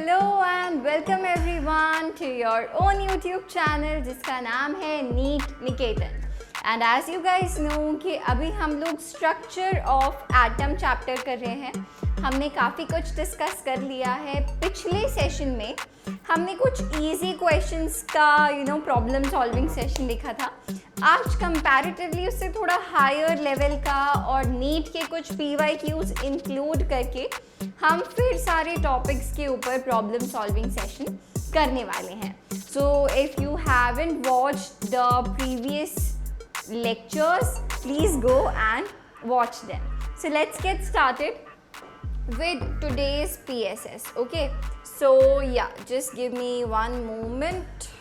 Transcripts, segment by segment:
Hello and welcome everyone to your own YouTube channel जिसका नाम है NEET Niketan. And as you guys know कि अभी हम लोग स्ट्रक्चर ऑफ एटम चैप्टर कर रहे हैं। हमने काफ़ी कुछ डिस्कस कर लिया है। पिछले सेशन में हमने कुछ इजी क्वेश्चंस का प्रॉब्लम सॉल्विंग सेशन देखा था। आज कंपैरेटिवली उससे थोड़ा हायर लेवल का और नीट के कुछ PYQs इंक्लूड करके हम फिर सारे टॉपिक्स के ऊपर प्रॉब्लम सॉल्विंग सेशन करने वाले हैं। So if you haven't watched the previous lectures, please go and watch them. So let's get started with today's PSS. Okay, so yeah, just give me one moment.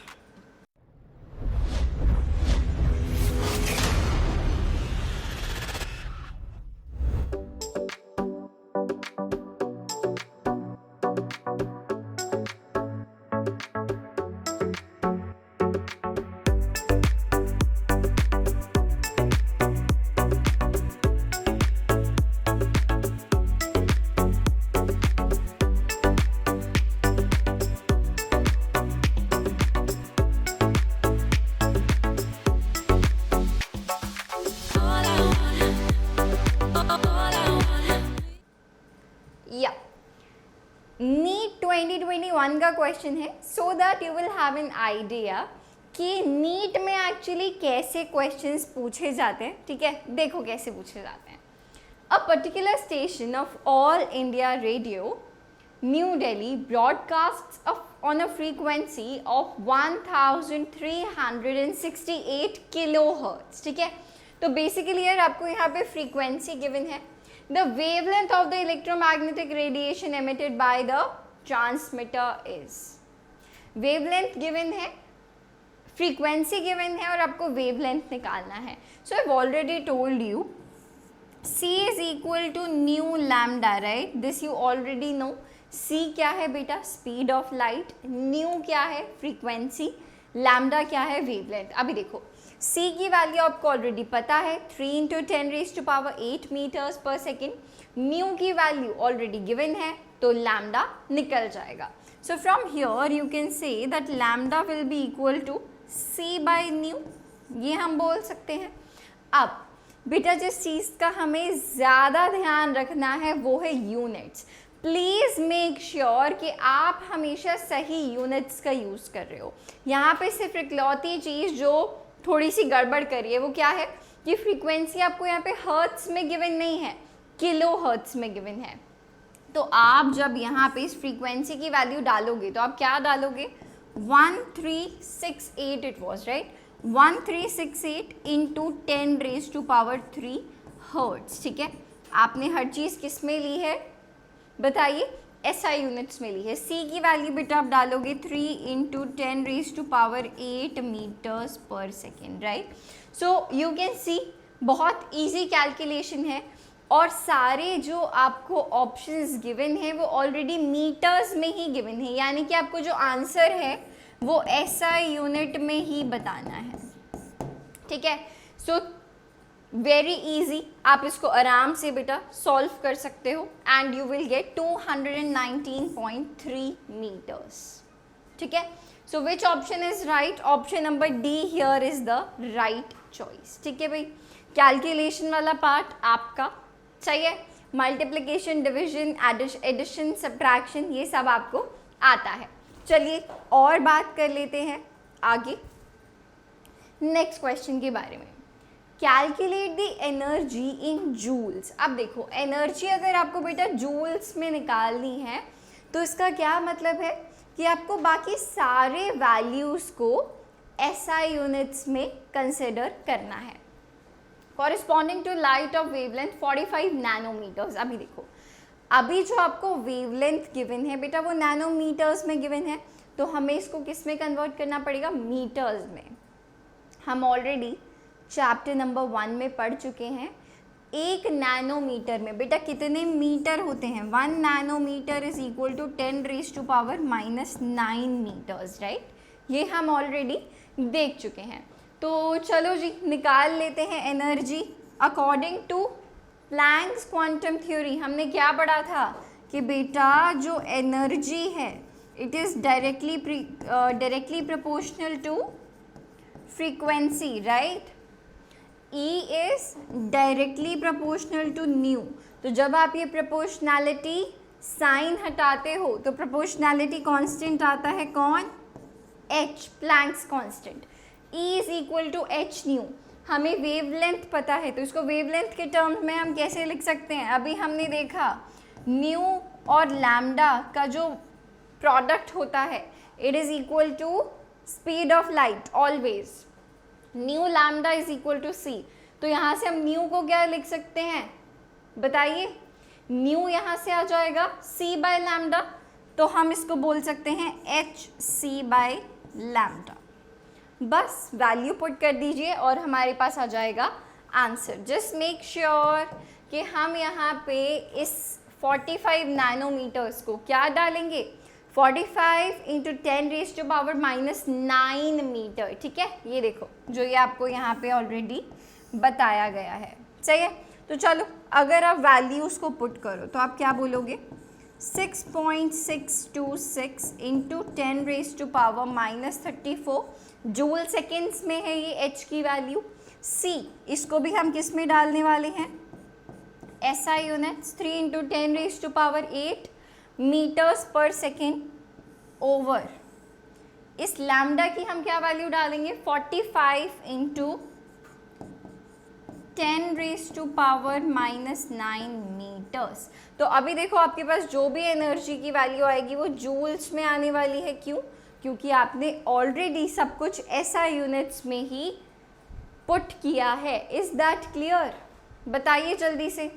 NEET 2021 का question है so that you will have an idea कि NEET में actually कैसे questions पूछे जाते हैं। ठीक है, देखो कैसे पूछे जाते हैं। A particular station of all India radio new Delhi broadcast on a frequency of 1368 kilohertz. ठीक है, तो बेसिकली यार आपको यहाँ पे फ्रीक्वेंसी गिवन है। The wavelength of the electromagnetic radiation emitted by the transmitter is wavelength given है, frequency given है और आपको wavelength निकालना है। So I've already told you C is equal to nu lambda, right? This you already know. C क्या है बेटा? Speed of light. Nu क्या है? Frequency. Lambda क्या है? Wavelength. अभी देखो C की वैल्यू आपको ऑलरेडी पता है 3 × 10⁸ मीटर्स पर सेकेंड। न्यू की वैल्यू ऑलरेडी गिवन है तो लैम्डा निकल जाएगा। So from here you can say that lambda will be equal to C by nu, ये हम बोल सकते हैं। अब बेटा जिस चीज़ का हमें ज़्यादा ध्यान रखना है वो है यूनिट्स। प्लीज़ मेक श्योर कि आप हमेशा सही यूनिट्स का यूज़ कर रहे हो। यहाँ पे सिर्फ इकलौती चीज़ जो थोड़ी सी गड़बड़ करिए वो क्या है कि फ्रीक्वेंसी आपको यहाँ पे हर्ट्स में गिवन नहीं है, किलो हर्ट्स में गिवन है। तो आप जब यहाँ पे इस फ्रीक्वेंसी की वैल्यू डालोगे तो आप क्या डालोगे 1368 it was right 1368 into 10⁻³ hertz. ठीक है, आपने हर चीज़ किस में ली है बताइए? SI यूनिट्स में ली है। C की वैल्यू बेटा आप डालोगे 3 × 10⁸ मीटर्स पर second, right? So you can see बहुत इजी कैलकुलेशन है और सारे जो आपको ऑप्शंस गिवन है वो ऑलरेडी मीटर्स में ही गिवन है, यानी कि आपको जो आंसर है वो SI यूनिट में ही बताना है। ठीक है, सो वेरी इजी, आप इसको आराम से बेटा सॉल्व कर सकते हो and you will get 219.3 metres. ठीक है, so which option is right? Option number D here is the right choice. ठीक है भाई, कैलकुलेशन वाला पार्ट आपका चाहिए, मल्टीप्लिकेशन, डिविजन, एडिशन, सब्ट्रैक्शन, ये सब आपको आता है। चलिए और बात कर लेते हैं आगे नेक्स्ट क्वेश्चन के बारे में। Calculate the energy in joules. अब देखो एनर्जी अगर आपको बेटा जूल्स में निकालनी है तो इसका क्या मतलब है कि आपको बाकी सारे वैल्यूज़ को SI यूनिट्स में कंसिडर करना है। Corresponding to light of wavelength 45 nanometres. अभी देखो अभी जो आपको वेवलेंथ गिवन है बेटा वो नैनोमीटर्स में गिवन है, तो हमें इसको किस में कन्वर्ट करना पड़ेगा? मीटर्स में। हम ऑलरेडी चैप्टर नंबर 1 में पढ़ चुके हैं। 1 नैनोमीटर में बेटा कितने मीटर होते हैं? 1 nanometre is equal to 10⁻⁹ metres, right? ये हम ऑलरेडी देख चुके हैं। तो चलो जी निकाल लेते हैं energy according to Planck's quantum theory. हमने क्या पढ़ा था कि बेटा जो एनर्जी है it is directly proportional to frequency, right? E is directly proportional to nu. तो जब आप ये proportionality साइन हटाते हो तो proportionality constant आता है कौन? h, Planck's constant. E is equal to h nu. हमें वेवलेंथ पता है तो इसको वेवलेंथ के टर्म्स में हम कैसे लिख सकते हैं? अभी हमने देखा न्यू और लैम्डा का जो प्रोडक्ट होता है it is equal to speed of light always. Nu lambda is equal to C. तो यहाँ से हम न्यू को क्या लिख सकते हैं बताइए? न्यू यहाँ से आ जाएगा c बाय लैम्डा, तो हम इसको बोल सकते हैं एच सी बाय लैम्डा. बस वैल्यू पुट कर दीजिए और हमारे पास आ जाएगा आंसर. जस्ट मेक श्योर कि हम यहाँ पे इस 45 नैनोमीटर्स को क्या डालेंगे? 45 इंटू 10⁻⁻⁹ मीटर. ठीक है, ये देखो जो ये आपको यहाँ पे ऑलरेडी बताया गया है. सही है, तो चलो अगर आप वैल्यूज़ को पुट करो तो आप क्या बोलोगे? 6.626 इंटू 10⁻⁻34 जूल सेकेंड्स में है ये h की वैल्यू. c इसको भी हम किस में डालने वाले हैं? SI units. 3 इंटू 10⁸ मीटर्स पर सेकेंड ओवर. इस लैम्डा की हम क्या वैल्यू डालेंगे? 45 इंटू 10⁻⁻⁹ मीटर्स. तो अभी देखो आपके पास जो भी एनर्जी की वैल्यू आएगी वो जूल्स में आने वाली है. क्यों? क्योंकि आपने ऑलरेडी सब कुछ SI यूनिट्स में ही पुट किया है. Is that clear? बताइए जल्दी से.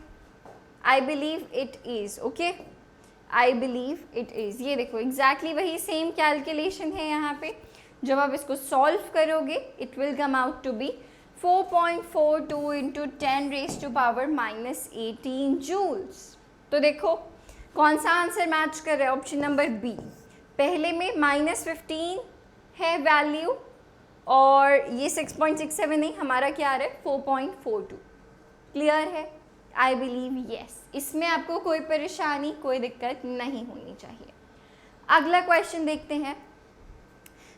I believe it is. Okay, I believe it is. ये देखो एग्जैक्टली वही सेम कैलकुलेशन है यहाँ पे. जब आप इसको सॉल्व करोगे it will come out to be 4.42 into 10⁻⁻18 joules. तो देखो कौन सा आंसर मैच कर रहा है? Option number B. पहले में -15 है वैल्यू और ये 6.67 नहीं, हमारा क्या आ रहा है? 4.42. क्लियर है? I believe yes. इसमें आपको कोई परेशानी कोई दिक्कत नहीं होनी चाहिए. अगला क्वेश्चन देखते हैं.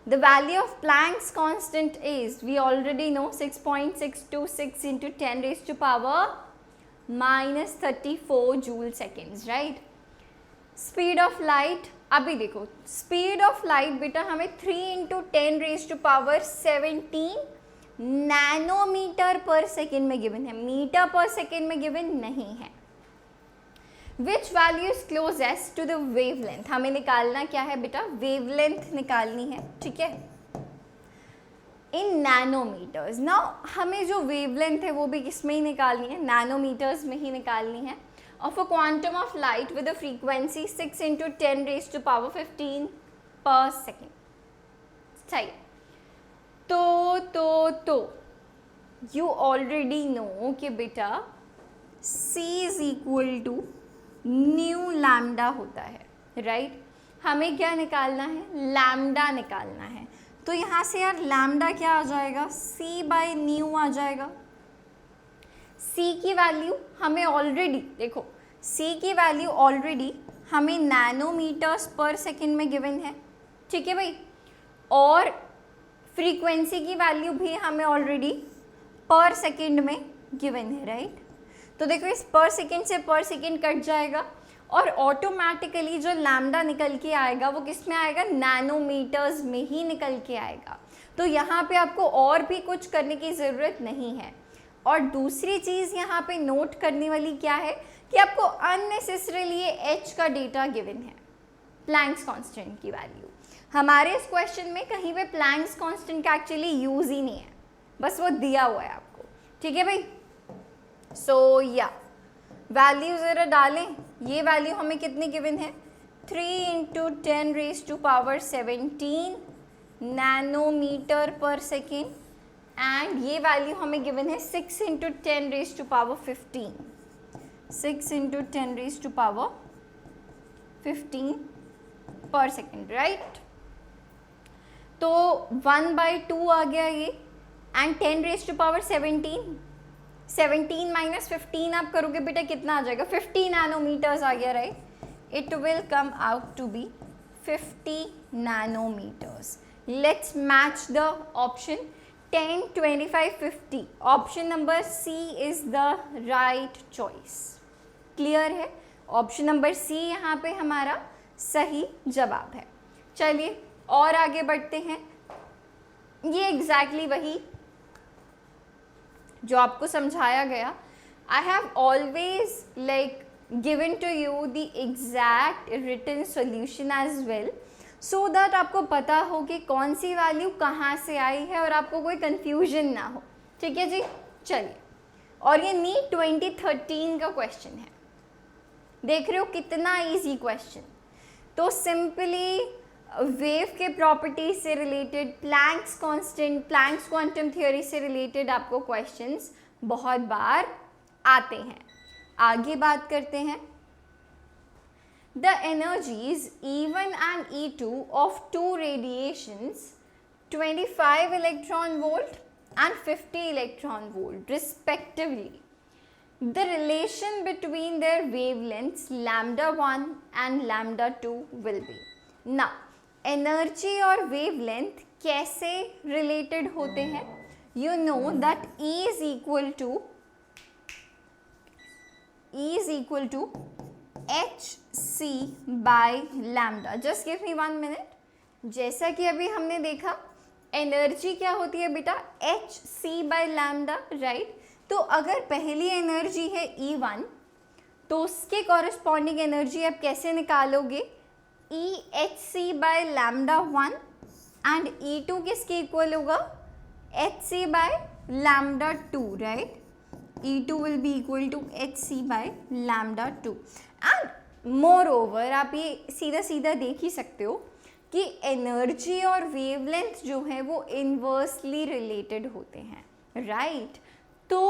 The value of Planck's constant is, we already know, 6.626 into 10⁻⁻34 joule seconds, right? Speed of light, अभी देखो स्पीड ऑफ लाइट बेटा हमें 3 इंटू 10⁻17 नैनोमीटर पर सेकेंड में गिवन है, मीटर पर सेकेंड में गिवन नहीं है. Which value is closest to the wavelength? हमें निकालना क्या है बेटा? वेवलेंथ निकालनी है. ठीक है, इन नैनोमीटर्स. नाउ हमें जो वेवलेंथ है वो भी किस में ही निकालनी है? नैनोमीटर्स में ही निकालनी है. Of a quantum of light with a frequency 6 into 10⁻15 पर सेकेंड. सही. तो यू ऑलरेडी नो कि बेटा C is equal to nu lambda होता है, राइट? हमें क्या निकालना है? लैम्डा निकालना है. तो यहाँ से यार लैम्डा क्या आ जाएगा? C बाय न्यू आ जाएगा. C की वैल्यू हमें ऑलरेडी देखो, C की वैल्यू ऑलरेडी हमें नैनोमीटर्स पर सेकेंड में गिवन है. ठीक है भाई, और फ्रीक्वेंसी की वैल्यू भी हमें ऑलरेडी पर सेकेंड में गिवन है, राइट? तो देखो इस पर सेकेंड से पर सेकेंड कट जाएगा और ऑटोमेटिकली जो लैम्डा निकल के आएगा वो किस में आएगा? नैनोमीटर्स में ही निकल के आएगा. तो यहाँ पे आपको और भी कुछ करने की ज़रूरत नहीं है. और दूसरी चीज़ यहाँ पे नोट करने वाली क्या है कि आपको अननेसेसरीली ये h का डेटा गिवन है, प्लैंक्स कांस्टेंट की वैल्यू. हमारे इस क्वेश्चन में कहीं पे प्लैंक्स कांस्टेंट का एक्चुअली यूज़ ही नहीं है, बस वो दिया हुआ है आपको. ठीक है भाई, सो या वैल्यू ज़रा डालें. ये वैल्यू हमें कितनी गिवन है? 3 इंटू 10⁻17 नैनोमीटर पर सेकेंड. एंड ये वैल्यू हमें गिवन है 6 इंटू 10⁻15 6 इंटू 10⁻15 पर सेकेंड, राइट? तो 1/2 आ गया ये. एंड 10⁻17 माइनस 15 आप करोगे बेटा कितना आ जाएगा? 50 नैनोमीटर्स आ गया, right? It will come out to be 50 nanometers. Let's match the option 10, 25, 50. Option number C is the right choice. Clear है? ऑप्शन नंबर सी यहाँ पे हमारा सही जवाब है. चलिए और आगे बढ़ते हैं. ये एग्जैक्टली वही जो आपको समझाया गया. I have always like given to you the exact written solution as well, so that आपको पता हो कि कौन सी वैल्यू कहाँ से आई है और आपको कोई कंफ्यूजन ना हो. ठीक है जी. चलिए, और ये नीट 2013 का क्वेश्चन है. देख रहे हो कितना इजी क्वेश्चन. तो सिंपली वेव के प्रॉपर्टीज से related, Planck's constant, Planck's quantum theory से रिलेटेड आपको क्वेश्चंस बहुत बार आते हैं. आगे बात करते हैं. The energies E1 and E2 of two radiations 25 electron volt and 50 electron volt respectively. The relation between their wavelengths lambda1 and lambda2 will be. Now, energy और वेवलेंथ कैसे रिलेटेड होते हैं? You know that E is equal to hc by lambda. Just give me 1 minute. जैसा कि अभी हमने देखा, energy क्या होती है बेटा? hc by lambda, right? तो अगर पहली एनर्जी है E1, तो उसके कॉरेस्पॉन्डिंग एनर्जी आप कैसे निकालोगे? EHc by lambda 1 and E2 किसके इक्वल होगा? hc by lambda 2, right? E2 will be equal to hc by lambda 2. And more over आप ये सीधा सीधा देख ही सकते हो कि एनर्जी और वेवलेंथ जो है वो इन्वर्सली रिलेटेड होते हैं, राइट? तो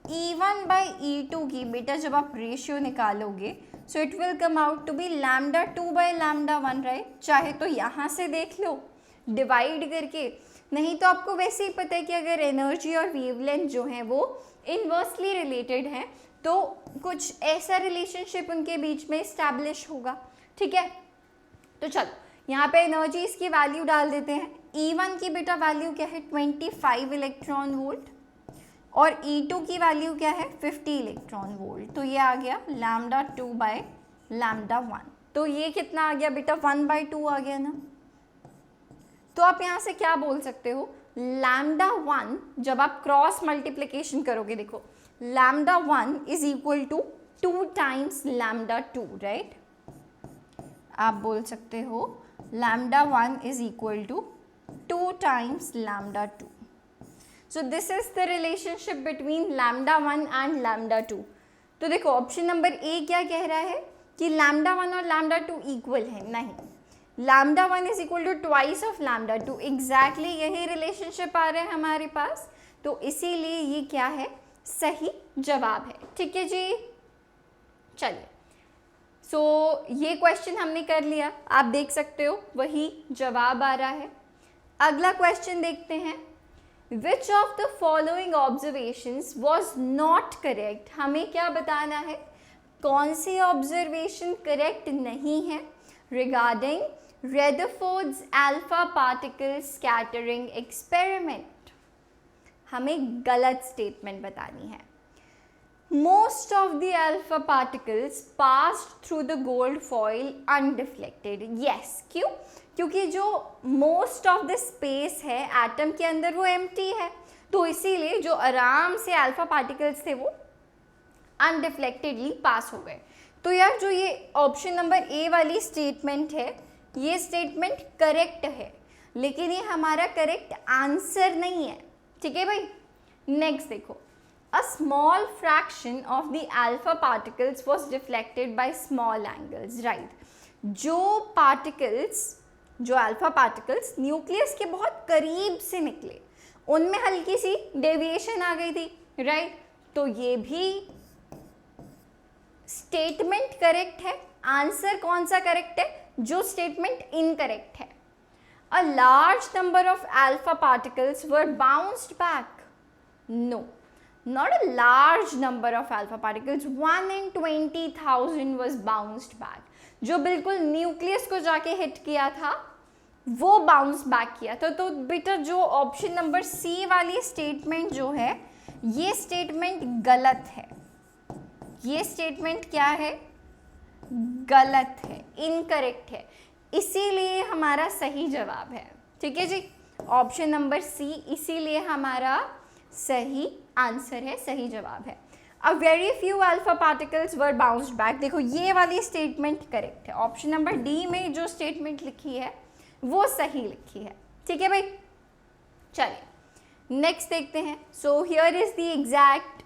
E1 by E2 की बेटा जब आप रेशियो निकालोगे, so it will come out to be lambda 2 by lambda 1, right? चाहे तो यहाँ से देख लो डिवाइड करके, नहीं तो आपको वैसे ही पता है कि अगर एनर्जी और वेवलेंथ जो है वो इन्वर्सली रिलेटेड है तो कुछ ऐसा रिलेशनशिप उनके बीच में इस्टेब्लिश होगा. ठीक है, तो चलो यहाँ पे एनर्जीज की वैल्यू डाल देते हैं. E1 की बेटा वैल्यू क्या है? 25 इलेक्ट्रॉन वोल्ट, और E2 की वैल्यू क्या है? 50 इलेक्ट्रॉन वोल्ट. तो ये आ गया lambda 2 by lambda 1. तो ये कितना आ गया बेटा? 1/2 आ गया ना. तो आप यहाँ से क्या बोल सकते हो? lambda 1 जब आप क्रॉस मल्टीप्लिकेशन करोगे, देखो lambda 1 is equal to 2 times lambda 2, right? आप बोल सकते हो lambda 1 is equal to 2 times lambda 2. So this is the relationship between lambda 1 and lambda 2. तो देखो ऑप्शन नंबर ए क्या कह रहा है कि lambda 1 और lambda 2 इक्वल है. नहीं, lambda 1 is equal to twice of lambda 2. Exactly यही रिलेशनशिप आ रहा है हमारे पास, तो इसीलिए ये क्या है? सही जवाब है. ठीक है जी. चलिए, सो ये क्वेश्चन हमने कर लिया, आप देख सकते हो वही जवाब आ रहा है. अगला क्वेश्चन देखते हैं. Which of the following observations was not correct? हमें क्या बताना है? कौन सी ऑब्जर्वेशन करेक्ट नहीं है regarding Rutherford's alpha particle scattering experiment? हमें गलत स्टेटमेंट बतानी है. Most of the alpha particles passed through the gold foil undeflected. Yes, क्यों? क्योंकि जो मोस्ट ऑफ द स्पेस है एटम के अंदर वो एम्प्टी है, तो इसीलिए जो आराम से अल्फा पार्टिकल्स थे वो अनडिफ्लेक्टेडली पास हो गए. तो यार जो ये ऑप्शन नंबर ए वाली स्टेटमेंट है, ये स्टेटमेंट करेक्ट है, लेकिन ये हमारा करेक्ट आंसर नहीं है. ठीक है भाई. नेक्स्ट देखो, a small fraction of the alpha particles was deflected by small angles, right? जो पार्टिकल्स, जो अल्फा पार्टिकल्स न्यूक्लियस के बहुत करीब से निकले, उनमें हल्की सी डेविएशन आ गई थी, राइट? तो ये भी स्टेटमेंट करेक्ट है. आंसर कौन सा करेक्ट है? जो स्टेटमेंट इनकरेक्ट है. A large number of alpha particles were bounced back. No, not a large number of alpha particles. 1 in 20,000 was bounced back. जो बिल्कुल न्यूक्लियस को जाके हिट किया था वो बाउंस बैक किया था। तो बेटा जो ऑप्शन नंबर सी वाली स्टेटमेंट जो है ये स्टेटमेंट गलत है। ये स्टेटमेंट क्या है? गलत है, इनकरेक्ट है, इसीलिए हमारा सही जवाब है। ठीक है जी, ऑप्शन नंबर सी इसीलिए हमारा सही आंसर है, सही जवाब है। A very few alpha particles were bounced back, देखो ये वाली स्टेटमेंट करेक्ट है। ऑप्शन नंबर डी में जो स्टेटमेंट लिखी है वो सही लिखी है। ठीक है भाई, चलिए नेक्स्ट देखते हैं। So here is the exact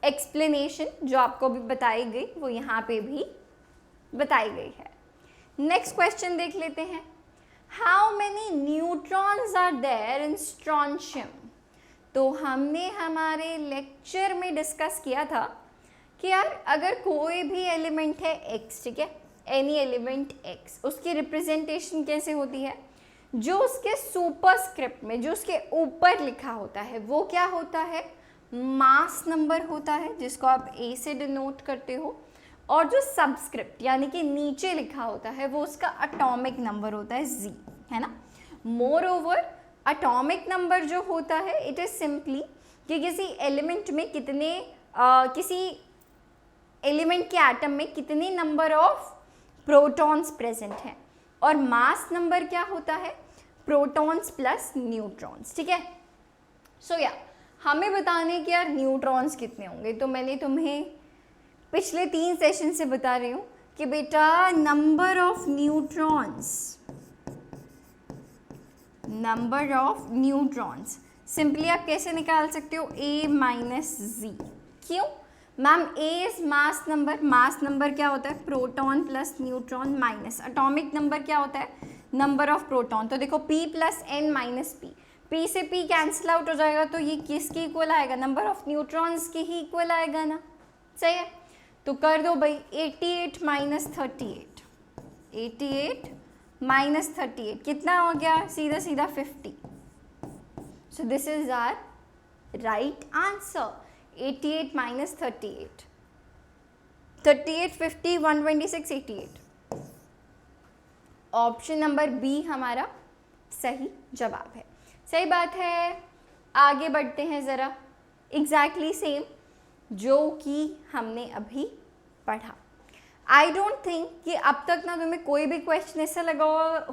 explanation जो आपको भी बताई गई, वो यहाँ पे भी बताई गई है। नेक्स्ट क्वेश्चन देख लेते हैं। How many neutrons are there in strontium? तो हमने हमारे लेक्चर में डिस्कस किया था कि यार अगर कोई भी एलिमेंट है x, ठीक है, एनी एलिमेंट x, उसकी रिप्रेजेंटेशन कैसे होती है? जो उसके सुपरस्क्रिप्ट में, जो उसके ऊपर लिखा होता है वो क्या होता है? मास नंबर होता है, जिसको आप a से डिनोट करते हो। और जो सबस्क्रिप्ट यानी कि नीचे लिखा होता है वो उसका एटॉमिक नंबर होता है z, है ना। मोर ओवर एटॉमिक नंबर जो होता है इट इज सिंपली कि किसी एलिमेंट में कितने किसी एलिमेंट के एटम में कितने नंबर ऑफ प्रोटॉन्स प्रेजेंट हैं। और मास नंबर क्या होता है? Protons plus neutrons. ठीक है, सो या हमें बताने कि यार न्यूट्रॉन्स कितने होंगे। तो मैंने तुम्हें पिछले 3 सेशन से बता रही हूँ कि बेटा नंबर ऑफ न्यूट्रॉन्स सिंपली आप कैसे निकाल सकते हो? a माइनस जी। क्यों ma'am? a is mass number, mass number क्या होता है? Proton plus neutron minus atomic number क्या होता है? Number of proton. तो देखो p plus n minus p, p से p कैंसिल आउट हो जाएगा, तो ये किसकी इक्वल आएगा? नंबर ऑफ न्यूट्रॉन्स की ही इक्वल आएगा ना। सही है, तो कर दो भाई 88 माइनस 38, 88 माइनस 38 कितना हो गया? सीधा सीधा 50। So this is our right answer. 88 minus 38, 38 50 126 88। Option number B हमारा सही जवाब है। सही बात है, आगे बढ़ते हैं ज़रा। एग्जैक्टली सेम जो कि हमने अभी पढ़ा। आई डोंट थिंक कि अब तक ना तुम्हें कोई भी क्वेश्चन ऐसा लगा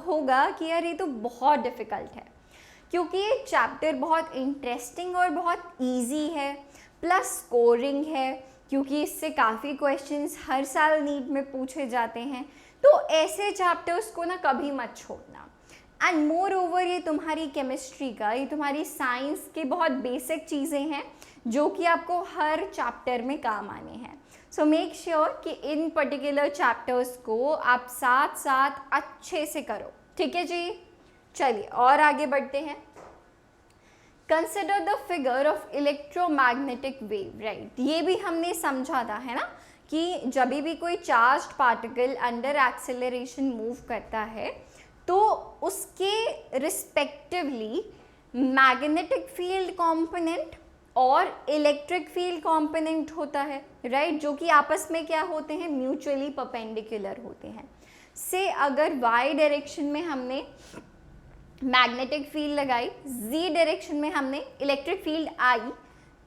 होगा कि यार ये तो बहुत डिफ़िकल्ट है, क्योंकि ये चैप्टर बहुत इंटरेस्टिंग और बहुत इजी है, प्लस स्कोरिंग है, क्योंकि इससे काफ़ी क्वेश्चंस हर साल नीट में पूछे जाते हैं। तो ऐसे चैप्टर्स को ना कभी मत छोड़ना। एंड मोर ओवर ये तुम्हारी केमिस्ट्री का, ये तुम्हारी साइंस की बहुत बेसिक चीज़ें हैं जो कि आपको हर चैप्टर में काम आने हैं। सो मेक श्योर कि इन पर्टिकुलर चैप्टर्स को आप साथ साथ अच्छे से करो। ठीक है जी, चलिए और आगे बढ़ते हैं। Consider the figure of electromagnetic wave, right. ये भी हमने समझा था, है ना, कि जब भी कोई charged particle under acceleration move करता है तो उसके रिस्पेक्टिवली मैग्नेटिक फील्ड कंपोनेंट और इलेक्ट्रिक फील्ड कंपोनेंट होता है, राइट, जो कि आपस में क्या होते हैं? म्यूचुअली परपेंडिकुलर होते हैं। से अगर y डायरेक्शन में हमने मैग्नेटिक फील्ड लगाई, z डायरेक्शन में हमने इलेक्ट्रिक फील्ड आई,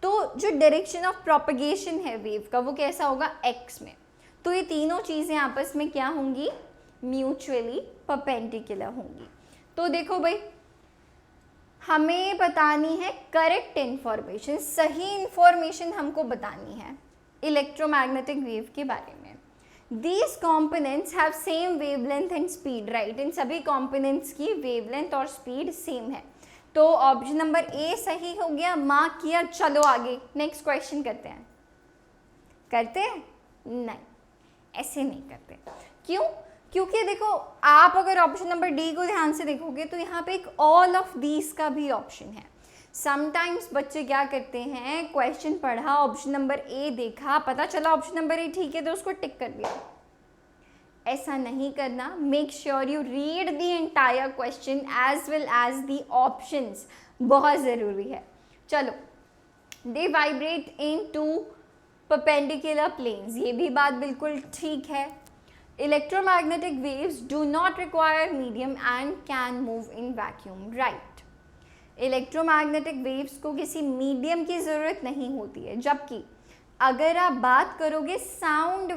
तो जो डायरेक्शन ऑफ प्रोपगेशन है वेव का वो कैसा होगा? x में। तो ये तीनों चीज़ें आपस में क्या होंगी? म्यूचुअली परपेंडिकुलर होंगी। तो देखो भाई, हमें बतानी है करेक्ट इन्फॉर्मेशन, सही इन्फॉर्मेशन हमको बतानी है इलेक्ट्रोमैग्नेटिक वेव के बारे में। These components have same wavelength and speed, right? इन सभी components की wavelength और speed same है। तो ऑप्शन नंबर ए सही हो गया, मार्क किया। चलो आगे नेक्स्ट क्वेश्चन करते हैं। करते हैं? नहीं, ऐसे नहीं करते। क्यों? क्योंकि देखो, आप अगर ऑप्शन नंबर डी को ध्यान से देखोगे तो यहाँ पे एक ऑल ऑफ दीज का भी ऑप्शन है। समटाइम्स बच्चे क्या करते हैं, क्वेश्चन पढ़ा, ऑप्शन नंबर ए देखा, पता चला ऑप्शन नंबर ए ठीक है तो उसको टिक कर दिया। ऐसा नहीं करना। Make sure you read the entire question as well as the options, बहुत ज़रूरी है। चलो, they vibrate in two perpendicular planes, ये भी बात बिल्कुल ठीक है। electromagnetic waves do not require medium and can move in vacuum, right? Electromagnetic waves को किसी मीडियम की ज़रूरत नहीं होती है, जबकि अगर आप बात करोगे साउंड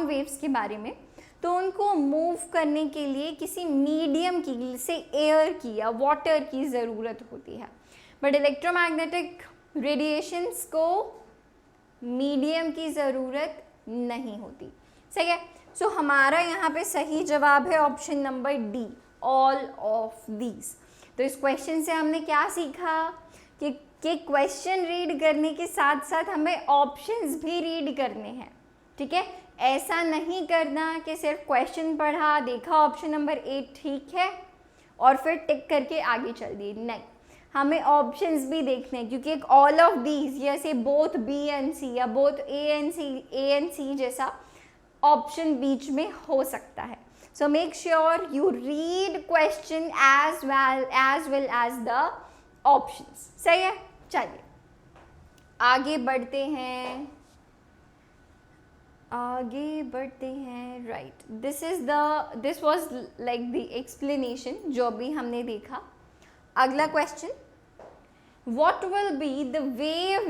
वेव्स के बारे में, तो उनको मूव करने के लिए किसी मीडियम की, जैसे एयर की या वाटर की ज़रूरत होती है, बट इलेक्ट्रोमैग्नेटिक रेडिएशंस को मीडियम की ज़रूरत नहीं होती। सही है। सो हमारा यहाँ पे सही जवाब है option number D, all of these. तो इस क्वेश्चन से हमने क्या सीखा कि क्वेश्चन रीड करने के साथ साथ हमें ऑप्शंस भी रीड करने हैं। ठीक है, ऐसा नहीं करना कि सिर्फ क्वेश्चन पढ़ा, देखा ऑप्शन नंबर 8 ठीक है और फिर टिक करके आगे चल दिए, नहीं, हमें ऑप्शंस भी देखने हैं, क्योंकि एक ऑल ऑफ दीज जैसे बोथ बी एंड सी या बोथ ए एंड सी जैसा ऑप्शन बीच में हो सकता है। So make sure you read question as well as the options. सही है, चलिए आगे बढ़ते हैं, right. This was like the explanation जो भी हमने देखा। अगला question, what will be the wave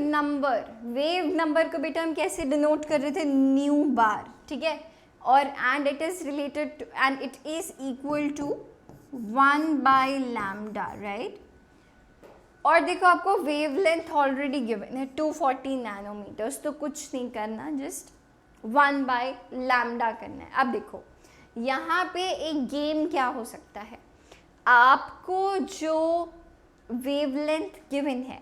number को बेटा हम कैसे डिनोट कर रहे थे, न्यू बार, ठीक है, और and it is related and it is equal to 1/λ, right. और देखो आपको वेवलेंथ ऑलरेडी गिवन है 240 नैनोमीटर्स, तो कुछ नहीं करना, जस्ट 1/λ करना है। अब देखो यहाँ पे एक गेम क्या हो सकता है, आपको जो वेवलेंथ गिवन है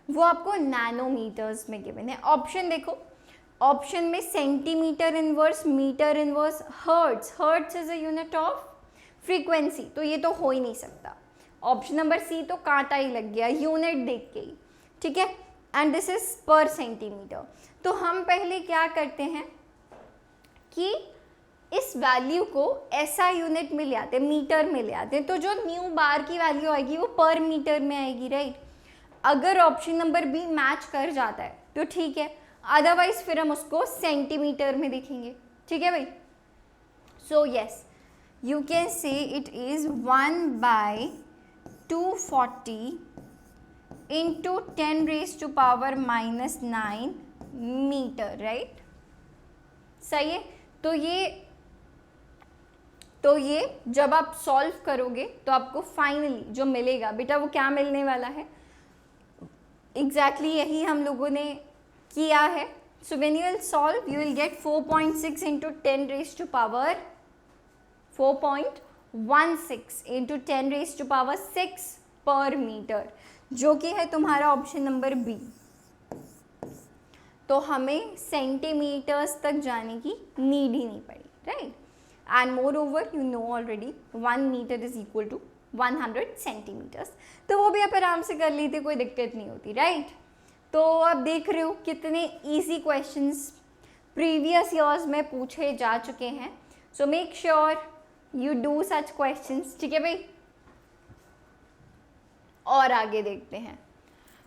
वो आपको नैनोमीटर्स में गिवन है। ऑप्शन देखो, ऑप्शन में centimetre inverse, metre inverse, hertz is a unit of frequency, तो ये तो हो ही नहीं सकता। ऑप्शन नंबर सी तो कांटा ही लग गया यूनिट देख के ही, ठीक है, एंड दिस इज पर सेंटीमीटर। तो हम पहले क्या करते हैं कि इस वैल्यू को SI यूनिट में ले आते हैं, मीटर में ले आते हैं, तो जो न्यू बार की वैल्यू आएगी वो पर मीटर में आएगी, राइट। अगर ऑप्शन नंबर बी मैच कर जाता है तो ठीक है, अदरवाइज फिर हम उसको सेंटीमीटर में देखेंगे, ठीक है भाई। So yes, you can say it is 1/240 into 10⁻⁻⁹ metre, right. सही है। तो ये जब आप सॉल्व करोगे तो आपको फाइनली जो मिलेगा बेटा वो क्या मिलने वाला है, एग्जैक्टली यही हम लोगों ने किया है। So when you will solve you will gate 4.6 into 10⁻4.16 पर मीटर, जो कि है तुम्हारा ऑप्शन नंबर बी। तो हमें सेंटीमीटर्स तक जाने की नीड ही नहीं पड़ी, right. And moreover you know already 1 metre is equal to 100 centimetres, तो वो भी आप आराम से कर लेते, कोई दिक्कत नहीं होती, राइट। तो आप देख रहे हो कितने इजी क्वेश्चंस प्रीवियस ईयर्स में पूछे जा चुके हैं। सो make sure you do such questions, ठीक है भाई। और आगे देखते हैं,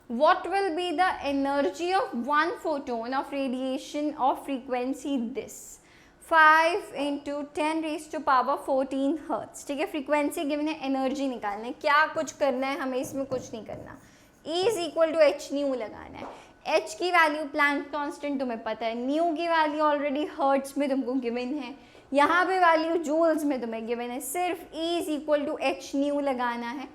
what will be the energy of one photon of radiation of frequency this 5 into 10⁻14 hertz, ठीक है। फ्रीक्वेंसी गिवन है, एनर्जी निकालना है, क्या कुछ करना है हमें, इसमें कुछ नहीं करना, E is equal to h nu लगाना है। h की वैल्यू प्लैंक कांस्टेंट तुम्हें पता है, न्यू की वैल्यू ऑलरेडी हर्ट्स में तुमको गिवन है, यहाँ पे वैल्यू जूल्स में तुम्हें गिवन है, सिर्फ E is equal to h nu लगाना है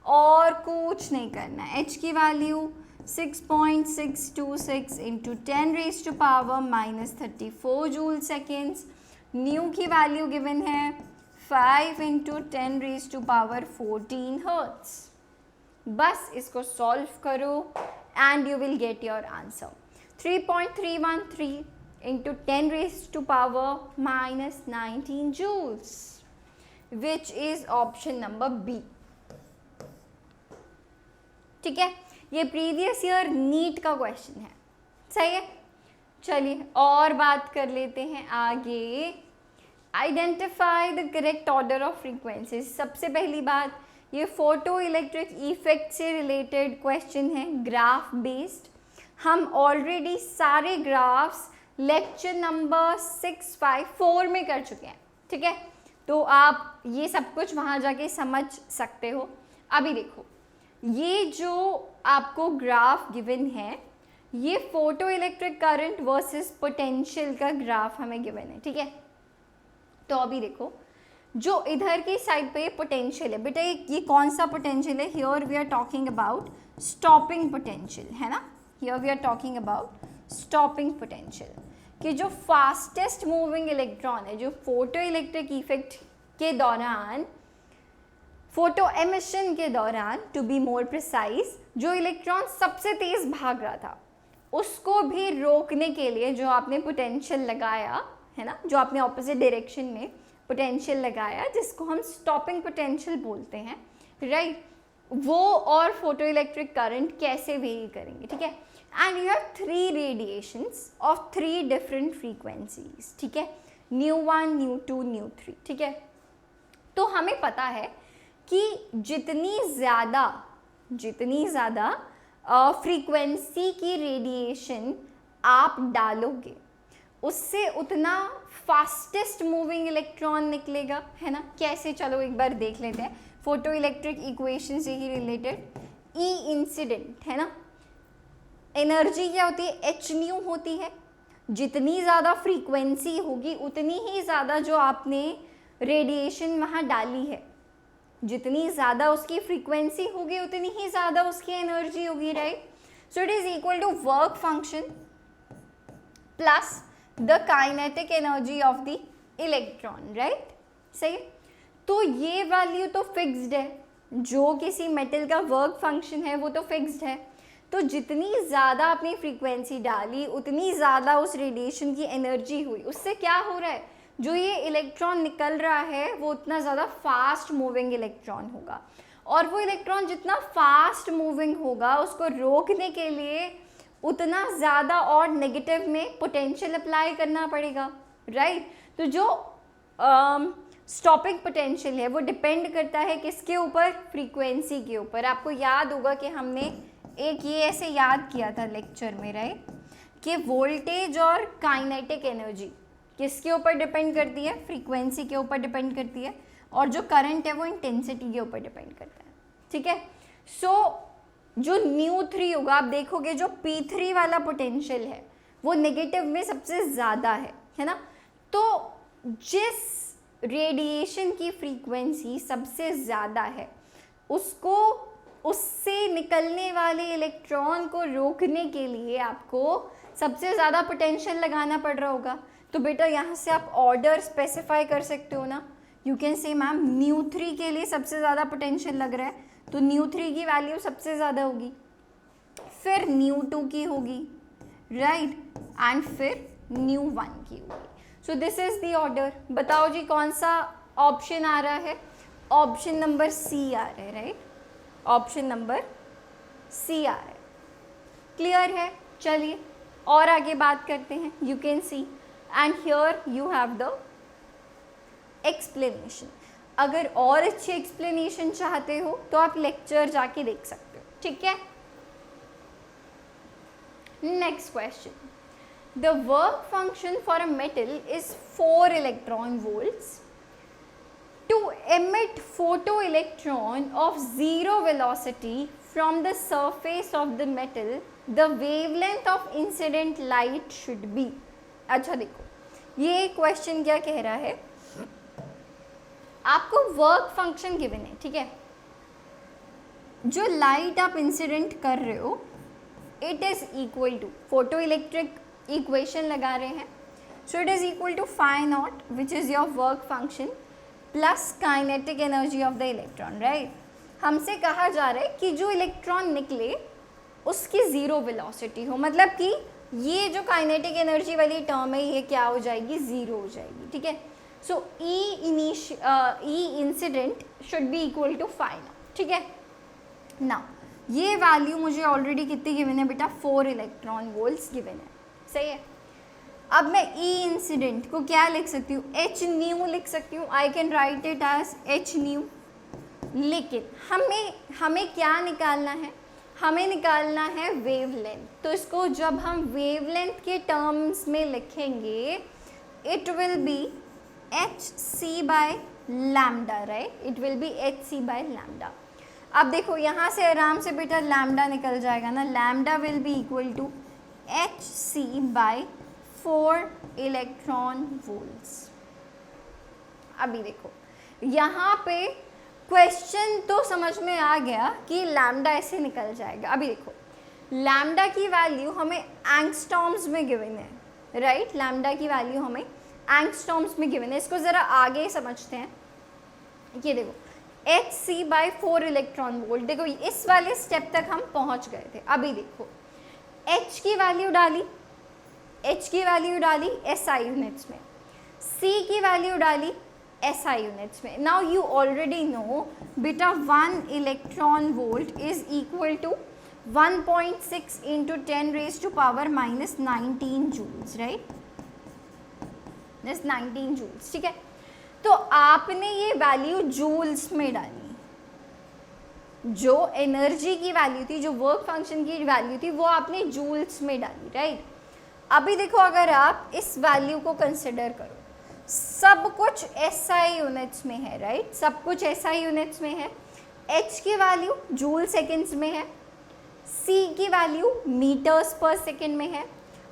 और कुछ नहीं करना है। h की value 6.626 into 10⁻⁻34 joule seconds, nu की वैल्यू गिवन है 5 इंटू 10⁻14 हर्ट्स। बस इसको सॉल्व करो and you will get your answer 3.313 into 10⁻⁻19 joules, which is option number B, ठीक है। ये प्रीवियस ईयर नीट का क्वेश्चन है, सही है। चलिए और बात कर लेते हैं आगे। Identify the correct order of frequencies. सबसे पहली बात, ये फोटो इलेक्ट्रिक इफेक्ट से रिलेटेड क्वेश्चन है, ग्राफ बेस्ड। हम ऑलरेडी सारे ग्राफ्स लेक्चर नंबर 654 में कर चुके हैं, ठीक है। तो आप ये सब कुछ वहाँ जाके समझ सकते हो। अभी देखो, ये जो आपको ग्राफ गिवन है, ये photo electric current versus potential का ग्राफ हमें गिवन है, ठीक है। तो अभी देखो, जो इधर की साइड पे पोटेंशियल है बेटा, ये कौन सा पोटेंशियल है? Here we are talking about stopping potential, है ना। Here we are talking about stopping potential, कि जो फास्टेस्ट मूविंग इलेक्ट्रॉन है, जो फोटो इलेक्ट्रिक इफेक्ट के दौरान, फोटो एमिशन के दौरान, टू बी मोर प्रिसाइज, जो इलेक्ट्रॉन सबसे तेज भाग रहा था, उसको भी रोकने के लिए जो आपने पोटेंशियल लगाया है ना, जो आपने ऑपोजिट डायरेक्शन में पोटेंशियल लगाया, जिसको हम स्टॉपिंग पोटेंशियल बोलते हैं, राइट, वो और फोटो इलेक्ट्रिक करंट कैसे वेरी करेंगे, ठीक है। And you have 3 radiations of 3 different frequencies, ठीक है, nu1, nu2, nu3, ठीक है। तो हमें पता है कि जितनी ज़्यादा फ्रीक्वेंसी की रेडिएशन आप डालोगे, उससे उतना फास्टेस्ट मूविंग इलेक्ट्रॉन निकलेगा, है ना। कैसे, चलो एक बार देख लेते हैं। फोटो इलेक्ट्रिक इक्वेशन से ही रिलेटेड, ई इंसिडेंट, है ना, एनर्जी क्या होती है? एच न्यू होती है। जितनी ज़्यादा फ्रीक्वेंसी होगी उतनी ही ज़्यादा जो आपने रेडिएशन वहाँ डाली है, जितनी ज़्यादा उसकी फ्रीक्वेंसी होगी उतनी ही ज़्यादा उसकी एनर्जी होगी, right. So it is equal to work function plus the kinetic energy of the electron, right, सही। तो ये वैल्यू तो फिक्स्ड है, जो किसी मेटल का वर्क फंक्शन है वो तो फिक्स्ड है। तो जितनी ज़्यादा आपने फ्रीक्वेंसी डाली उतनी ज़्यादा उस रेडिएशन की एनर्जी हुई। उससे क्या हो रहा है, जो ये इलेक्ट्रॉन निकल रहा है वो उतना ज़्यादा फास्ट मूविंग इलेक्ट्रॉन होगा, और वो इलेक्ट्रॉन जितना फास्ट मूविंग होगा उसको रोकने के लिए उतना ज़्यादा और नेगेटिव में पोटेंशियल अप्लाई करना पड़ेगा, राइट। तो जो स्टॉपिंग पोटेंशियल है वो डिपेंड करता है किसके ऊपर? फ्रीक्वेंसी के ऊपर। आपको याद होगा कि हमने एक ये ऐसे याद किया था लेक्चर में, राइट, कि वोल्टेज और काइनेटिक एनर्जी किसके ऊपर डिपेंड करती है? फ्रीक्वेंसी के ऊपर डिपेंड करती है, और जो करंट है वो इंटेंसिटी के ऊपर डिपेंड करता है, ठीक है। सो जो nu3 होगा, आप देखोगे जो p3 वाला पोटेंशियल है वो नेगेटिव में सबसे ज़्यादा है ना। तो जिस रेडिएशन की फ्रीक्वेंसी सबसे ज़्यादा है, उसको, उससे निकलने वाले इलेक्ट्रॉन को रोकने के लिए आपको सबसे ज़्यादा पोटेंशियल लगाना पड़ रहा होगा। तो बेटा यहाँ से आप ऑर्डर स्पेसिफाई कर सकते हो ना। यू कैन से मैम nu3 के लिए सबसे ज़्यादा पोटेंशियल लग रहा है, तो nu3 की वैल्यू सबसे ज़्यादा होगी, फिर nu2 की होगी, राइट, एंड फिर nu1 की होगी। So this is the order. बताओ जी कौन सा ऑप्शन आ रहा है? ऑप्शन नंबर सी आ रहा है, राइट, ऑप्शन नंबर सी आ रहा है। क्लियर है? चलिए और आगे बात करते हैं। You can see and here you have the explanation. अगर और अच्छी एक्सप्लेनेशन चाहते हो तो आप लेक्चर जाके देख सकते हो, ठीक है। Next question, the work function for a metal is 4 electron volts to emit photoelectron of zero velocity from the surface of the metal, the wavelength of incident light should be। अच्छा देखो, ये question क्या कह रहा है, आपको work function given है, ठीक है। जो लाइट आप इंसिडेंट कर रहे हो it is equal to, photo electric equation लगा रहे हैं, so it is equal to phi naught which is your work function plus kinetic energy of the electron, right. हमसे कहा जा रहा है कि जो इलेक्ट्रॉन निकले उसकी ज़ीरो वेलोसिटी हो, मतलब कि ये जो काइनेटिक एनर्जी वाली टर्म है ये क्या हो जाएगी? ज़ीरो हो जाएगी, ठीक है। So E incident should be equal to phi naught, ठीक है ना। ये वैल्यू मुझे ऑलरेडी कितनी गिवन है बेटा? 4 इलेक्ट्रॉन वोल्ट्स गिवन है, सही है। अब मैं ई इंसिडेंट को क्या लिख सकती हूँ? एच न्यू लिख सकती हूँ। I can write it as h nu. लेकिन हमें क्या निकालना है? हमें निकालना है वेवलेंथ। तो इसको जब हम वेवलेंथ के टर्म्स में लिखेंगे, it will B hc by lambda, right, it will B hc by lambda. अब देखो यहाँ से आराम से बेटा लैम्डा निकल जाएगा ना, lambda will be equal to hc by 4 electron volts. अभी देखो यहाँ पे क्वेश्चन तो समझ में आ गया कि लैम्डा ऐसे निकल जाएगा। अभी देखो लैम्डा की वैल्यू हमें एंगस्ट्रॉम्स में गिवन है, राइट, लैम्डा की वैल्यू हमें एंगस्ट्रॉम्स में गिवन है। इसको ज़रा आगे समझते हैं। ये देखो hc बाय 4 इलेक्ट्रॉन वोल्ट, देखो इस वाले स्टेप तक हम पहुंच गए थे। अभी देखो h की वैल्यू डाली, h की वैल्यू डाली SI यूनिट्स में, c की वैल्यू डाली SI यूनिट्स में। नाउ यू ऑलरेडी नो बेटा 1 electron volt is equal to 1.6 into 10 raise to power minus 19 joules, right, this 19 joules, ठीक है। तो आपने ये वैल्यू जूल्स में डाली, जो एनर्जी की वैल्यू थी, जो वर्क फंक्शन की वैल्यू थी, वो आपने जूल्स में डाली, राइट। अभी देखो अगर आप इस वैल्यू को कंसिडर करो, सब कुछ SI यूनिट्स में है, राइट, सब कुछ SI यूनिट्स में है। H की वैल्यू जूल सेकेंड्स में है, C की वैल्यू मीटर्स पर सेकेंड में है,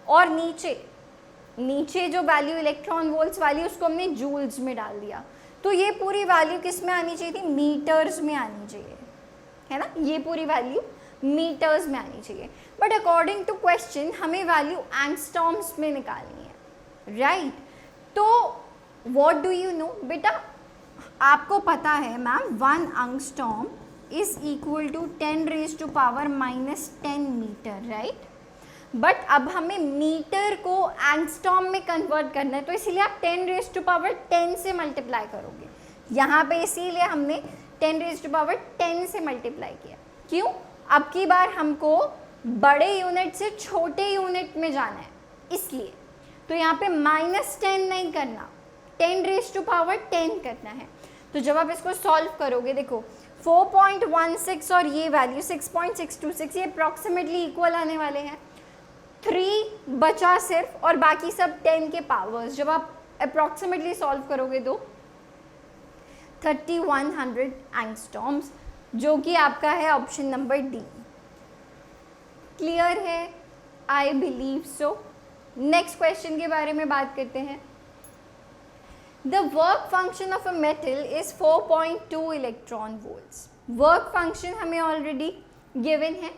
और नीचे जो वैल्यू इलेक्ट्रॉन वोल्ट्स वाली उसको हमने जूल्स में डाल दिया। तो ये पूरी वैल्यू किस में आनी चाहिए थी, मीटर्स में आनी चाहिए, है ना, ये पूरी वैल्यू मीटर्स में आनी चाहिए। बट अकॉर्डिंग टू क्वेश्चन हमें वैल्यू एंगस्ट्रॉम्स में निकालनी है, राइट। तो व्हाट डू यू नो बेटा, आपको पता है ma'am 1 angstrom is equal to 10 raise to power minus 10 metre, right. But अब हमें मीटर को एंगस्ट्रॉम में कन्वर्ट करना है, तो इसीलिए आप 10 रेज टू पावर 10 से मल्टीप्लाई करोगे। यहाँ पे इसीलिए हमने 10 रेज टू पावर 10 से मल्टीप्लाई किया। क्यों? अब की बार हमको बड़े यूनिट से छोटे यूनिट में जाना है, इसलिए। तो यहाँ पे -10 नहीं करना, 10 रेज टू पावर 10 करना है। तो जब आप इसको सॉल्व करोगे, देखो 4.16 और ये वैल्यू 6.626, ये अप्रॉक्सीमेटली इक्वल आने वाले हैं। 3 बचा सिर्फ, और बाकी सब 10 के पावर्स। जब आप अप्रॉक्सीमेटली सॉल्व करोगे तो 3100 एंगस्ट्रॉम्स, जो कि आपका है ऑप्शन नंबर डी। क्लियर है? I believe so. Next question के बारे में बात करते हैं। The work function of a metal is 4.2 electron volts. Work function हमें ऑलरेडी गिवन है।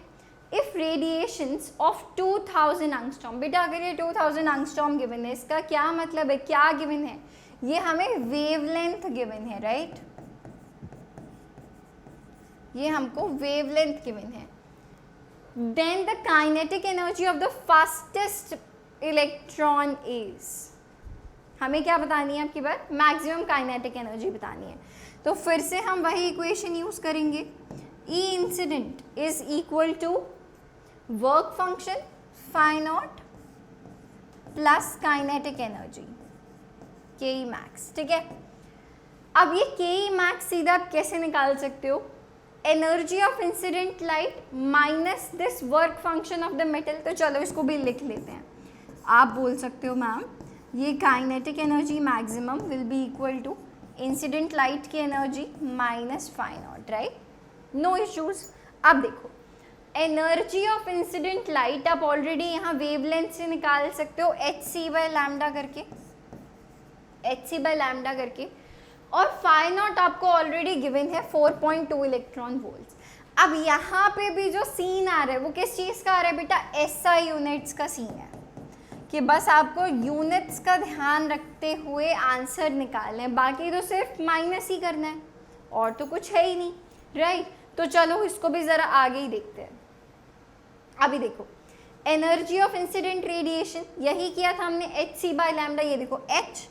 इफ रेडिएशंस ऑफ 2000 एंगस्ट्रॉम, बेटा अगर ये 2000 एंगस्ट्रॉम गिवन है, इसका क्या मतलब है, क्या गिवन है, ये हमें वेवलेंथ गिवन है, राइट, ये हमको वेवलेंथ गिवन है। Then the kinetic energy of the fastest electron is, हमें क्या बतानी है आपकी बार, मैक्सिमम काइनेटिक एनर्जी बतानी है। तो फिर से हम वही इक्वेशन यूज करेंगे, E incident is equal to work function phi naught plus kinetic energy के ई मैक्स, ठीक है। अब ये के ई मैक्स सीधा आप कैसे निकाल सकते हो, energy of incident light minus this work function of the metal. तो चलो इसको भी लिख लेते हैं। आप बोल सकते हो मैम ये kinetic energy maximum will be equal to incident light की energy minus phi naught, right, no issues. अब देखो एनर्जी ऑफ इंसिडेंट लाइट आप ऑलरेडी यहाँ वेवलेंथ से निकाल सकते हो, hc बाय लैम्डा करके, hc बाय लैम्डा करके, और फाई नॉट आपको ऑलरेडी गिवन है 4.2 इलेक्ट्रॉन वोल्ट्स। अब यहाँ पे भी जो सीन आ रहा है वो किस चीज़ का आ रहा है बेटा, SI यूनिट्स का सीन है, कि बस आपको यूनिट्स का ध्यान रखते हुए आंसर निकालना है, बाकी तो सिर्फ माइनस ही करना है और तो कुछ है ही नहीं, राइट। तो चलो इसको भी ज़रा आगे ही देखते हैं। अभी देखो एनर्जी ऑफ इंसिडेंट रेडिएशन, यही किया था हमने, hc बाय लैम्डा। ये देखो h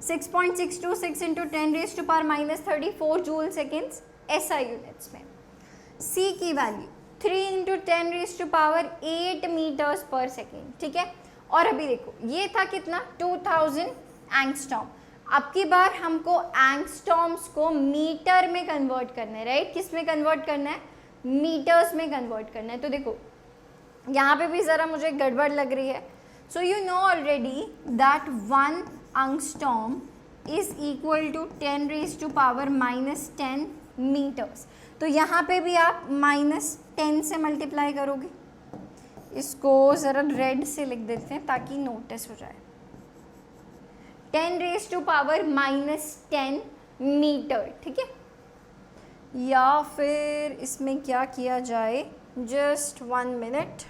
6.626 into 10 raise to power minus 34 joule seconds SI units में। c की value 3 into 10 raise to power 8 metres पर सेकेंड, ठीक है। और अभी देखो ये था कितना, 2000 एंगस्ट्रॉम। अब की बार हमको एंगस्ट्रॉम्स को मीटर में कन्वर्ट करना है, राइट, किस में कन्वर्ट करना है, मीटर्स में कन्वर्ट करना है। तो देखो यहाँ पे भी ज़रा मुझे गड़बड़ लग रही है। So you know already that 1 angstrom is equal to 10⁻⁻10 metres. तो यहाँ पे भी आप -10 से मल्टीप्लाई करोगे। इसको ज़रा रेड से लिख देते हैं ताकि नोटिस हो जाए। 10⁻10 मीटर, ठीक है। या फिर इसमें क्या किया जाए, जस्ट 1 मिनट,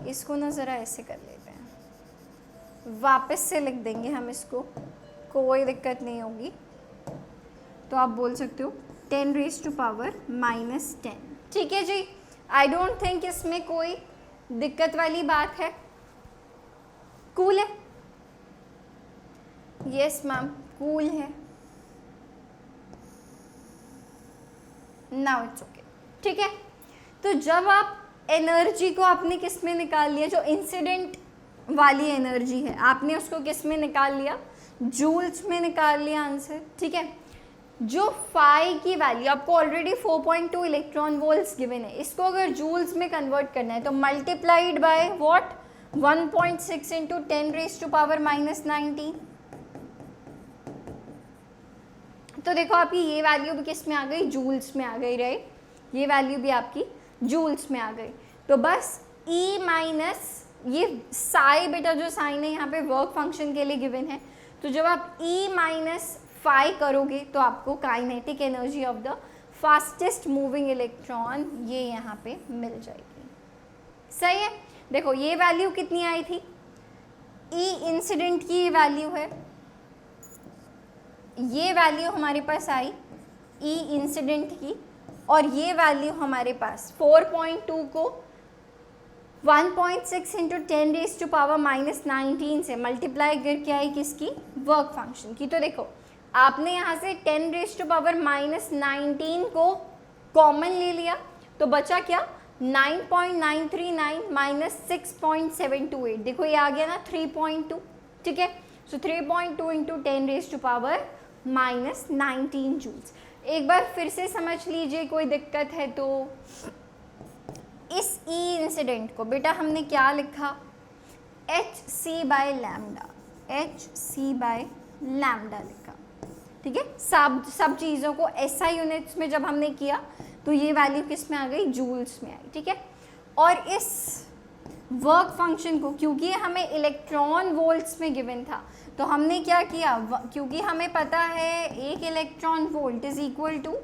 इसको ना ज़रा ऐसे कर लेते हैं, वापस से लिख देंगे हम इसको, कोई दिक्कत नहीं होगी। तो आप बोल सकते हो 10⁻⁻10, ठीक है जी। आई डोंट थिंक इसमें कोई दिक्कत वाली बात है। कूल है? यस मैम, कूल है। नाउ इट्स ओके, ठीक है। तो जब आप एनर्जी को आपने किस में निकाल लिया, जो इंसिडेंट वाली एनर्जी है आपने उसको किस में निकाल लिया, जूल्स में निकाल लिया आंसर, ठीक है। जो फाई की वैल्यू आपको ऑलरेडी 4.2 इलेक्ट्रॉन वोल्ट्स गिवन है, इसको अगर जूल्स में कन्वर्ट करना है तो मल्टीप्लाइड बाय व्हाट, 1.6 इंटू 10⁻⁻19। तो देखो आपकी ये वैल्यू भी किस में आ गई, जूल्स में आ गई, राइट। ये वैल्यू भी आपकी जूल्स में आ गई। तो बस E माइनस ये साई, बेटा जो साइन है यहाँ पे वर्क फंक्शन के लिए गिवन है, तो जब आप E माइनस फाई करोगे तो आपको kinetic energy of the fastest moving electron ये यहाँ पे मिल जाएगी। सही है। देखो ये वैल्यू कितनी आई थी, E इंसिडेंट की ये वैल्यू है, ये वैल्यू हमारे पास आई E इंसिडेंट की, और ये वैल्यू हमारे पास 4.2 को 1.6 इंटू 10⁻⁻19 से मल्टीप्लाई करके आई किसकी, वर्क फंक्शन की। तो देखो आपने यहाँ से 10⁻⁻19 को कॉमन ले लिया, तो बचा क्या, 9.939 माइनस 6.728, देखो ये आ गया ना 3.2, ठीक है। सो 3.2 इंटू 10⁻⁻19 जूल्स। एक बार फिर से समझ लीजिए, कोई दिक्कत है तो इस ई इंसिडेंट को बेटा हमने क्या लिखा, hc/λ, hc/λ लिखा, ठीक है। सब चीज़ों को SI यूनिट्स में जब हमने किया तो ये वैल्यू किस में आ गई, जूल्स में आई, ठीक है। और इस वर्क फंक्शन को, क्योंकि हमें इलेक्ट्रॉन वोल्ट्स में गिवन था, तो हमने क्या किया, क्योंकि हमें पता है 1 electron volt is equal to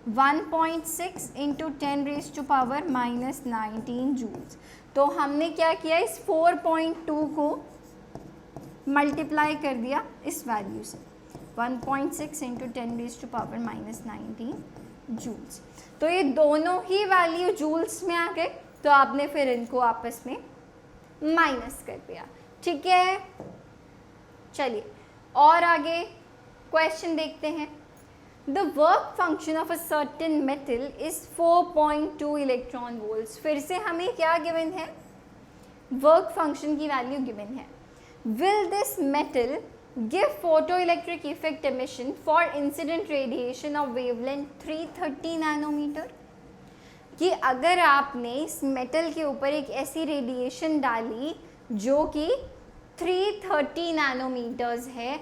1.6 into 10⁻⁻19 joules, तो हमने क्या किया, इस 4.2 को मल्टीप्लाई कर दिया इस वैल्यू से, 1.6 इंटू 10⁻⁻19 जूल्स। तो ये दोनों ही वैल्यू जूल्स में आ गए, तो आपने फिर इनको आपस में माइनस कर दिया, ठीक है। चलिए और आगे क्वेश्चन देखते हैं। The work function of a certain metal is 4.2 electron volts. फिर से हमें क्या गिवन है, वर्क फंक्शन की वैल्यू गिवन है। Will this metal give photo electric effect emission for incident radiation of wavelength 330 nanometre. कि अगर आपने इस मेटल के ऊपर एक ऐसी रेडिएशन डाली जो कि 330 नैनोमीटर्स है,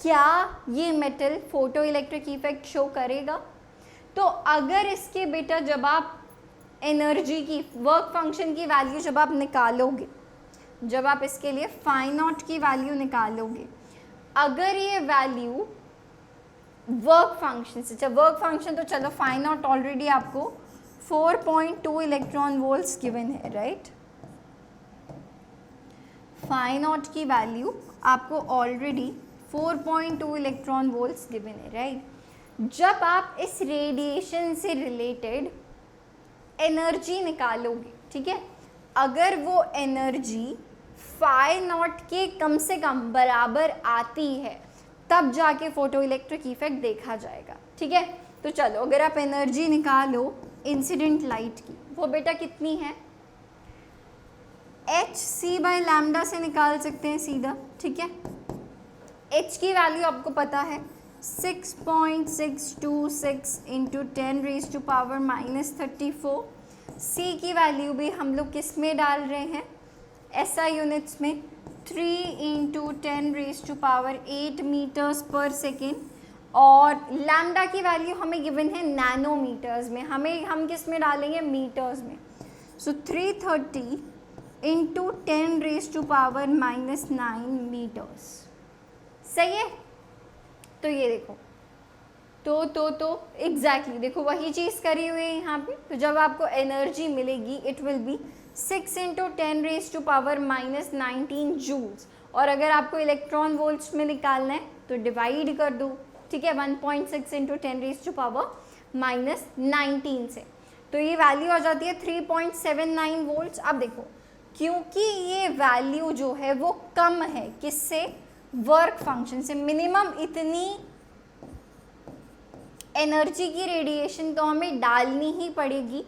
क्या ये metal photo electric effect show करेगा। तो अगर इसके बेटा जब आप एनर्जी की, वर्क फंक्शन की वैल्यू जब आप निकालोगे, जब आप इसके लिए फाई नॉट की वैल्यू निकालोगे, अगर ये वैल्यू वर्क फंक्शन से, जब वर्क फंक्शन तो चलो फाई नॉट ऑलरेडी आपको 4.2 इलेक्ट्रॉन वोल्ट्स गिवन है, राइट। फाई नॉट की वैल्यू आपको ऑलरेडी 4.2 इलेक्ट्रॉन वोल्ट्स गिवन है, राइट। जब आप इस रेडिएशन से रिलेटेड एनर्जी निकालोगे, ठीक है, अगर वो एनर्जी फाई नॉट के कम से कम बराबर आती है तब जाके फोटो इलेक्ट्रिक इफेक्ट देखा जाएगा, ठीक है। तो चलो अगर आप एनर्जी निकालो इंसिडेंट लाइट की, वो बेटा कितनी है, hc/λ से निकाल सकते हैं सीधा, ठीक है। h की वैल्यू आपको पता है 6.626 इंटू 10 रेज टू पावर -34। सी की वैल्यू भी हम लोग किस में डाल रहे हैं, एसआई यूनिट्स में, 3 into 10 raise to power 8 metres पर सेकेंड। और लैम्डा की वैल्यू हमें गिवन है नैनोमीटर्स में, हम किस में डालेंगे, मीटर्स में। So 330 into 10 raise to power -9 metres. सही है। तो ये देखो, तो एग्जैक्टली देखो वही चीज़ करी हुई है यहाँ पे। तो जब आपको एनर्जी मिलेगी it will be 6 into 10 raise to power -19 joules. और अगर आपको इलेक्ट्रॉन वोल्ट्स में निकालना है तो डिवाइड कर दो, ठीक है, 1.6 इंटू 10 रेज टू पावर -19 से। तो ये वैल्यू आ जाती है 3.79 वोल्ट्स। अब देखो, क्योंकि ये वैल्यू जो है वो कम है किससे, वर्क फंक्शन से, मिनिमम इतनी एनर्जी की रेडिएशन तो हमें डालनी ही पड़ेगी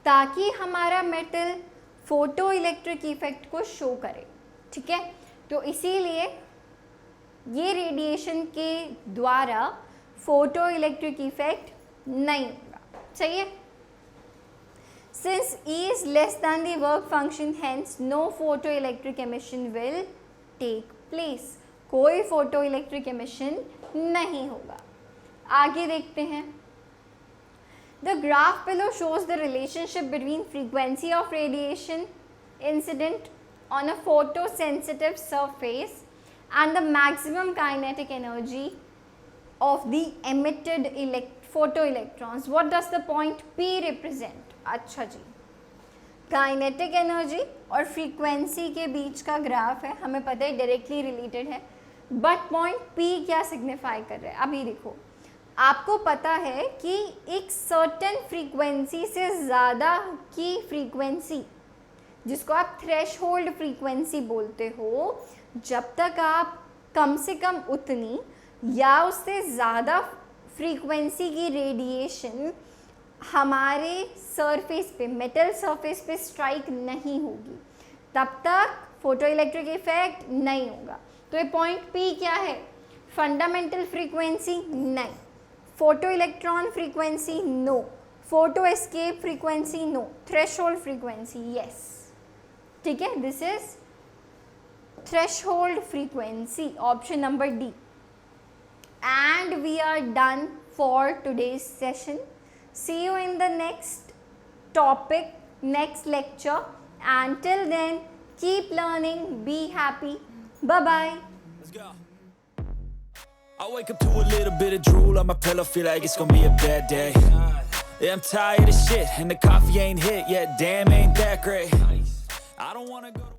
ताकि हमारा मेटल फोटो इलेक्ट्रिक इफेक्ट को शो करे, ठीक है। तो इसीलिए ये रेडिएशन के द्वारा फोटो इलेक्ट्रिक इफेक्ट नहीं होगा, सही है। Since E is less than the work function, hence no photoelectric emission will take place. कोई फोटो इलेक्ट्रिक एमिशन नहीं होगा। आगे देखते हैं। The graph below shows the relationship between frequency of radiation incident on a photosensitive surface and the maximum kinetic energy of the emitted photoelectrons. What does the point P represent? अच्छा जी, kinetic energy और frequency के बीच का graph है, हमें पता है directly related है, but point P क्या सिग्निफाई कर रहा है। अभी देखो, आपको पता है कि एक सर्टेन फ्रीक्वेंसी से ज़्यादा की फ्रीक्वेंसी, जिसको आप थ्रेशहोल्ड फ्रीक्वेंसी बोलते हो, जब तक आप कम से कम उतनी या उससे ज़्यादा फ्रीक्वेंसी की रेडिएशन हमारे सरफेस पे, मेटल सरफेस पे स्ट्राइक नहीं होगी, तब तक फोटो इलेक्ट्रिक इफेक्ट नहीं होगा। तो ये पॉइंट P क्या है, फंडामेंटल फ्रीक्वेंसी नहीं, photo electron frequency no, photo escape frequency no, threshold frequency yes, ठीक है। This is threshold frequency, option number D. And we are done for today's session. See you in the next topic, next lecture. And till then, keep learning, be happy. Bye-bye. Let's go. I wake up to a little bit of drool on my pillow, feel like it's gonna be a bad day. Yeah, I'm tired of shit, and the coffee ain't hit yet, damn ain't that great. I don't wanna go